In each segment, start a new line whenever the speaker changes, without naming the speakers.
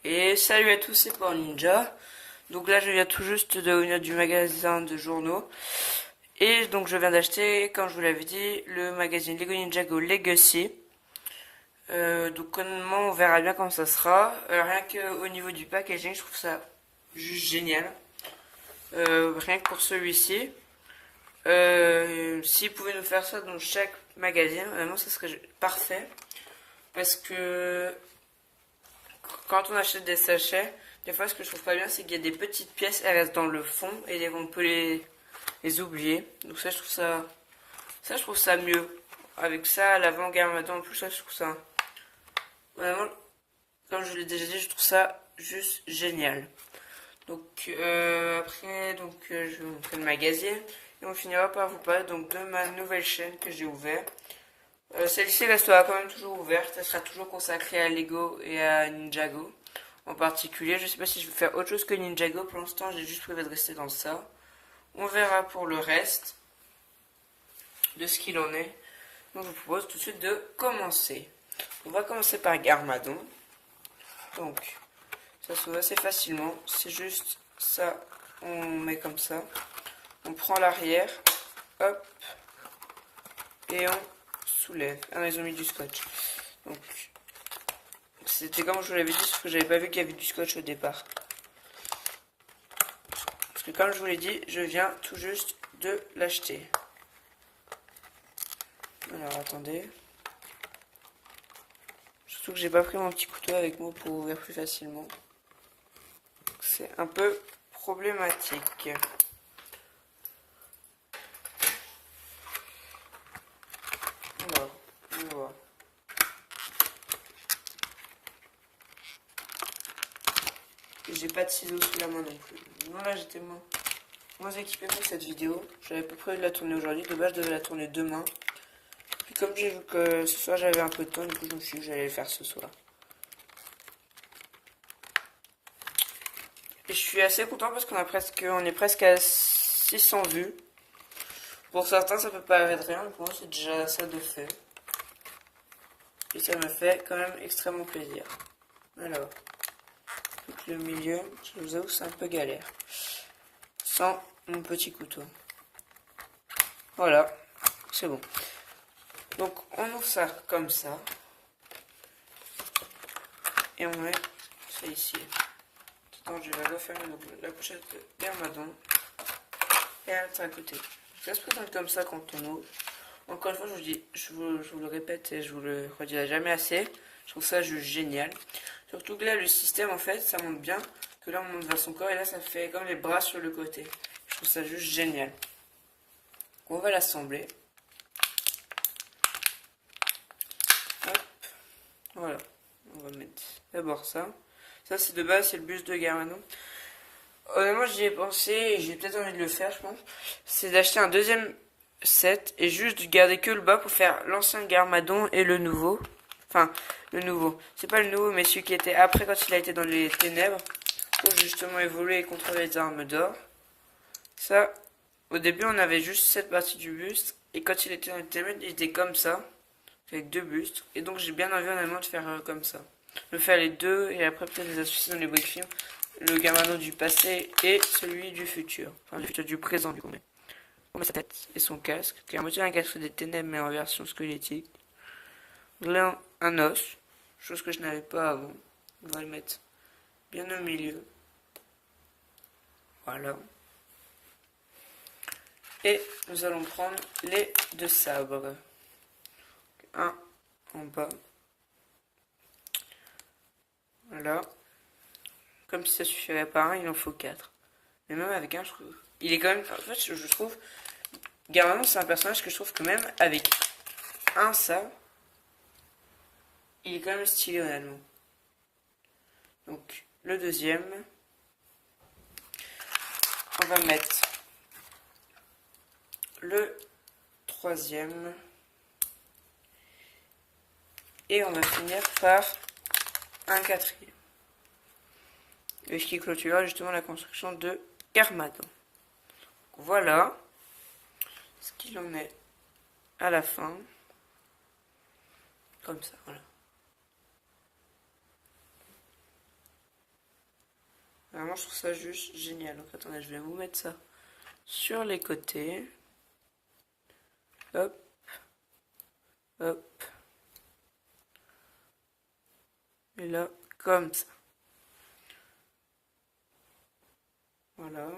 Et salut à tous, c'est Power Ninja. Donc là, je viens tout juste de revenir du magasin de journaux. Et donc, je viens d'acheter, comme je vous l'avais dit, le magazine Lego Ninjago Legacy. Donc, honnêtement, on verra bien comment ça sera. Rien qu'au niveau du packaging, je trouve ça juste génial. Rien que pour celui-ci. S'ils pouvaient nous faire ça dans chaque magazine, vraiment, ça serait parfait. Parce que quand on achète des sachets, des fois ce que je trouve pas bien, c'est qu'il y a des petites pièces, elles restent dans le fond et on peut les oublier. Donc ça, je trouve ça mieux. Avec ça, à l'avant-garde maintenant, en plus, ça, je trouve ça vraiment, comme je l'ai déjà dit, je trouve ça juste génial. Donc après, je vais vous montrer le magazine et on finira par vous parler donc de ma nouvelle chaîne que j'ai ouverte. Celle-ci restera quand même toujours ouverte, elle sera toujours consacrée à Lego et à Ninjago en particulier. Je sais pas si je vais faire autre chose que Ninjago, pour l'instant j'ai juste prévu de rester dans ça. On verra pour le reste de ce qu'il en est. Donc je vous propose tout de suite de commencer. On va commencer par Garmadon. Donc ça s'ouvre assez facilement, c'est juste ça, on met comme ça. On prend l'arrière, hop, et on soulève. Ah non, ils ont mis du scotch. Donc, c'était comme je vous l'avais dit, sauf que j'avais pas vu qu'il y avait du scotch au départ. Parce que comme je vous l'ai dit, je viens tout juste de l'acheter. Alors, attendez. Surtout que j'ai pas pris mon petit couteau avec moi pour ouvrir plus facilement. C'est un peu problématique. Alors, on va voir. J'ai pas de ciseaux sous la main non plus. Non, là j'étais moins équipé pour cette vidéo. J'avais pas prévu de la tourner aujourd'hui. De base, je devais la tourner demain. Puis comme j'ai vu que ce soir j'avais un peu de temps, du coup je me suis dit que j'allais le faire ce soir. Et je suis assez content parce on est presque à 600 vues. Pour certains ça peut paraître rien, mais pour moi c'est déjà ça de fait. Et ça me fait quand même extrêmement plaisir. Alors, le milieu, je vous avoue c'est un peu galère. Sans mon petit couteau. Voilà, c'est bon. Donc on ouvre ça comme ça. Et on met ça ici. Attends, je vais refermer la pochette de Garmadon. Et elle est à côté. Ça se présente comme ça quand on ouvre. Encore une fois, je vous dis, je vous le répète et je vous le redirai jamais assez. Je trouve ça juste génial. Surtout que là, le système, en fait, ça monte bien. Que là, on monte vers son corps et là, ça fait comme les bras sur le côté. Je trouve ça juste génial. On va l'assembler. Hop. Voilà. On va mettre d'abord ça. Ça, c'est de base, c'est le buste de Garmadon. Honnêtement, j'y ai pensé et j'ai peut-être envie de le faire, je pense. C'est d'acheter un deuxième set et juste de garder que le bas pour faire l'ancien Garmadon et le nouveau. Enfin, le nouveau. C'est pas le nouveau, mais celui qui était après quand il a été dans les ténèbres. Pour justement évoluer et contrôler les armes d'or. Ça, au début, on avait juste cette partie du buste. Et quand il était dans les ténèbres, il était comme ça. Avec deux bustes. Et donc, j'ai bien envie, honnêtement, de faire comme ça. De faire les deux et après peut-être les associer dans les briques films. Le Garmadon du passé et celui du futur. Enfin, du futur du présent, du coup. On met sa tête et son casque, qui est à moitié un casque des ténèbres, mais en version squelettique. Là, un os, chose que je n'avais pas avant. On va le mettre bien au milieu. Voilà. Et nous allons prendre les deux sabres. Un en bas. Voilà. Comme si ça suffirait pas un, il en faut 4. Mais même avec un, je trouve. Il est quand même. En fait, je trouve. Garmadon, c'est un personnage que je trouve que même avec un sabre, il est quand même stylé honnêtement. Donc, le deuxième. On va mettre le troisième. Et on va finir par un quatrième. Et ce qui clôturera justement la construction de Garmadon. Voilà ce qu'il en est à la fin. Comme ça, voilà. Vraiment, je trouve ça juste génial. Donc attendez, je vais vous mettre ça sur les côtés. Hop, hop. Et là, comme ça. Voilà.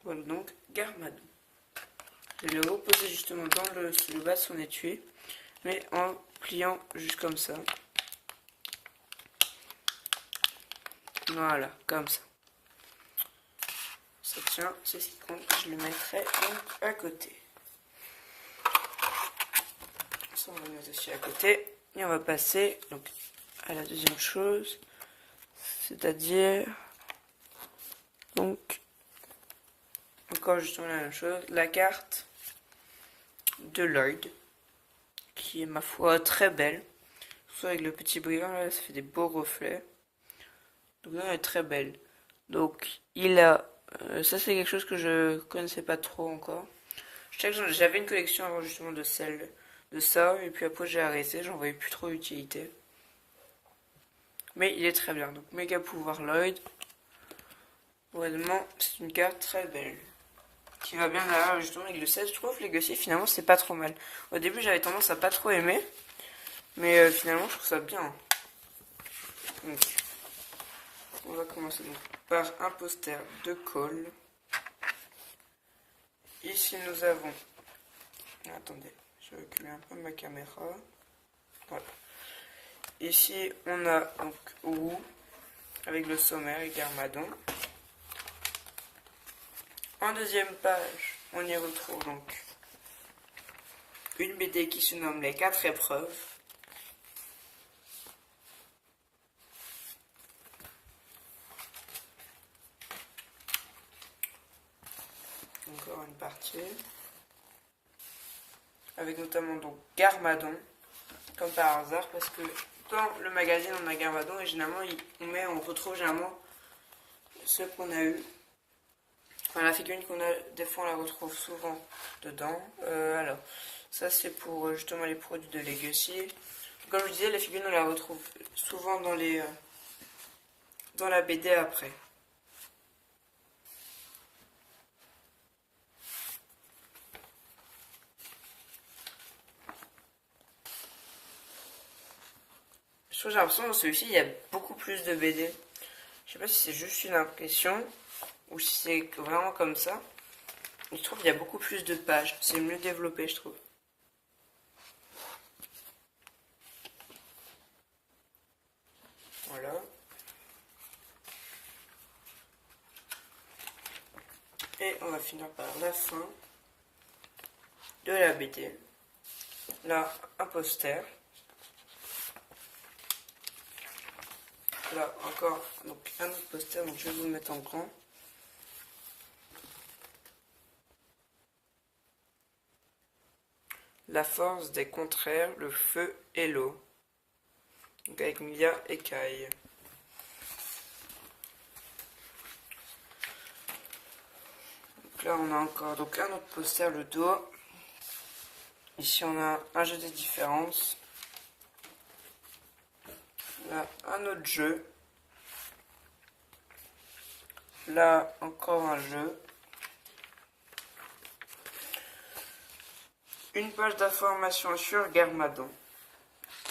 Voilà donc Garmadon. Je vais le reposer justement dans le bas de son étui, mais en pliant juste comme ça. Voilà, comme ça. Ça tient, c'est ce qui compte. Je le mettrai donc à côté. Ça, on va le mettre aussi à côté. Et on va passer donc à la deuxième chose, c'est-à-dire donc encore justement la même chose, la carte de Lloyd, qui est ma foi très belle. Surtout avec le petit brillant là, ça fait des beaux reflets. Donc elle est très belle. Donc il a, ça c'est quelque chose que je connaissais pas trop encore. Je sais que j'avais une collection avant justement de celle de ça, et puis après j'ai arrêté, j'en voyais plus trop l'utilité. Mais il est très bien. Donc méga pouvoir Lloyd. Vraiment, c'est une carte très belle. Qui va bien derrière justement avec le 16. Je trouve Legacy finalement c'est pas trop mal. Au début j'avais tendance à pas trop aimer. Mais finalement je trouve ça bien. Donc, on va commencer donc par un poster de Cole. Ici nous avons... Attendez, je vais reculer un peu ma caméra. Voilà. Ici on a donc Wu avec le sommaire et Garmadon. En deuxième page, on y retrouve donc une BD qui se nomme Les 4 épreuves. Encore une partie. Avec notamment donc Garmadon, comme par hasard, parce que dans le magazine on a Garmadon et généralement on retrouve généralement ceux qu'on a eu. Enfin, la figurine qu'on a, des fois on la retrouve souvent dedans. Alors, ça c'est pour justement les produits de Legacy. Comme je disais, la figurine on la retrouve souvent dans la BD après. Je trouve, j'ai l'impression que dans celui-ci il y a beaucoup plus de BD. Je sais pas si c'est juste une impression ou si c'est vraiment comme ça. Je trouve qu'il y a beaucoup plus de pages. C'est mieux développé, je trouve. Voilà. Et on va finir par la fin de la BD. Là, un poster. Là, encore donc, un autre poster, donc je vais vous le mettre en grand. La force des contraires, le feu et l'eau. Donc avec Mia et Kai. Donc là, on a encore donc, un autre poster, le dos. Ici, on a un jeu des différences. Là, un autre jeu. Là, encore un jeu. Une page d'information sur Garmadon.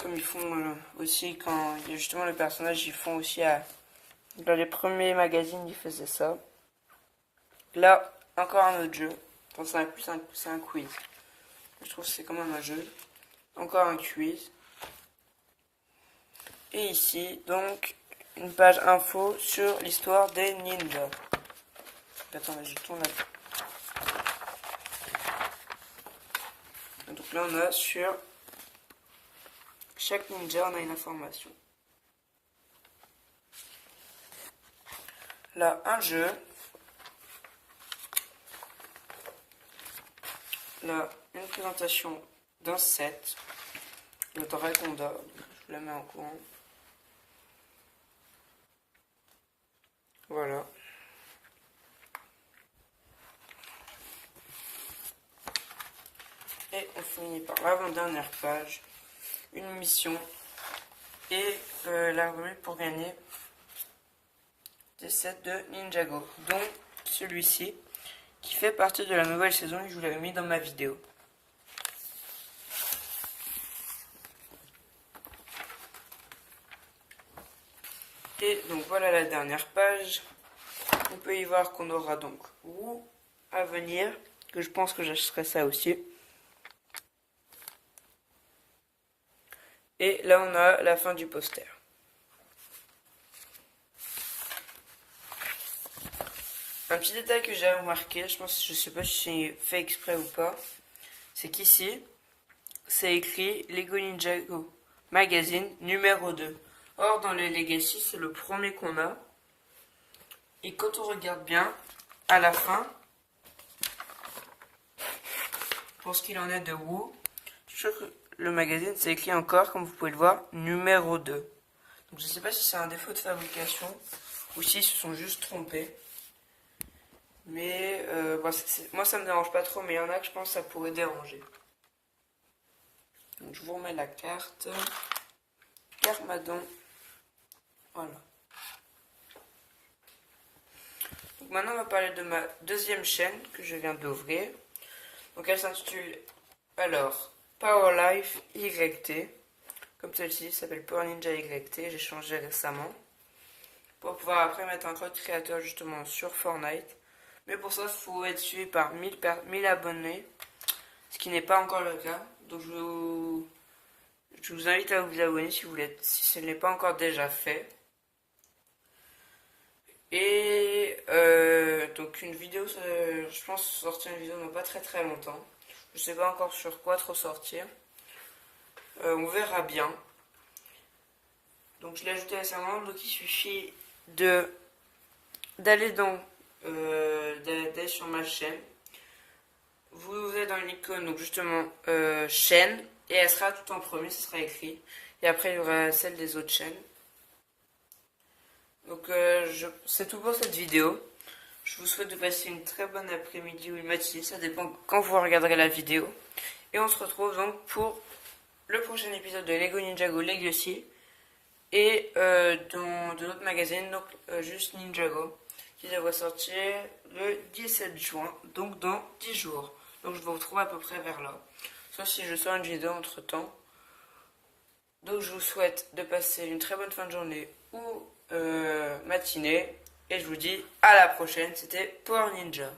Comme ils font aussi quand il y a justement le personnage, ils font aussi dans les premiers magazines, ils faisaient ça. Là, encore un autre jeu. Enfin, c'est un quiz. Je trouve que c'est quand même un jeu. Encore un quiz. Et ici, donc, une page info sur l'histoire des ninjas. Attends, je tourne là. Donc là, on a sur chaque ninja, on a une information. Là, un jeu. Là, une présentation d'un set. Le Dragonda. Je la mets en courant. Voilà. Et on finit par l'avant-dernière page. Une mission et la remise pour gagner des sets de Ninjago, dont celui-ci qui fait partie de la nouvelle saison et je vous l'avais mis dans ma vidéo. Et donc voilà la dernière page. On peut y voir qu'on aura donc Wu à venir, que je pense que j'achèterai ça aussi. Et là on a la fin du poster. Un petit détail que j'ai remarqué, je sais pas si c'est fait exprès ou pas, c'est qu'ici, c'est écrit Lego Ninjago Magazine numéro 2. Or, dans les Legacy, c'est le premier qu'on a. Et quand on regarde bien, à la fin, pour ce qu'il en est de Wu, je trouve que le magazine, c'est écrit encore, comme vous pouvez le voir, numéro 2. Donc je ne sais pas si c'est un défaut de fabrication, ou s'ils se sont juste trompés. Mais moi ça me dérange pas trop, mais il y en a que je pense que ça pourrait déranger. Donc je vous remets la carte. Garmadon. Voilà. Donc maintenant on va parler de ma deuxième chaîne que je viens d'ouvrir. Donc elle s'intitule alors Power Life YT. Comme celle-ci s'appelle Power Ninja YT. J'ai changé récemment. Pour pouvoir après mettre un code créateur justement sur Fortnite. Mais pour ça, il faut être suivi par 1000 abonnés, ce qui n'est pas encore le cas. Donc je vous invite à vous abonner si ce n'est pas encore déjà fait. Et donc une vidéo, je pense sortir une vidéo dans pas très longtemps. Je ne sais pas encore sur quoi trop sortir. On verra bien. Donc je l'ai ajouté récemment, donc il suffit d'aller sur ma chaîne. Vous êtes dans l'icône, donc justement chaîne, et elle sera tout en premier, ce sera écrit. Et après il y aura celle des autres chaînes. Donc c'est tout pour cette vidéo. Je vous souhaite de passer une très bonne après-midi ou une matinée, ça dépend quand vous regarderez la vidéo. Et on se retrouve donc pour le prochain épisode de Lego Ninjago Legacy et de notre magazine, donc juste Ninjago, qui devrait sortir le 17 juin, donc dans 10 jours. Donc je vous retrouve à peu près vers là, sauf si je sors une vidéo entre temps. Donc je vous souhaite de passer une très bonne fin de journée ou matinée, et je vous dis à la prochaine. C'était Power Ninja.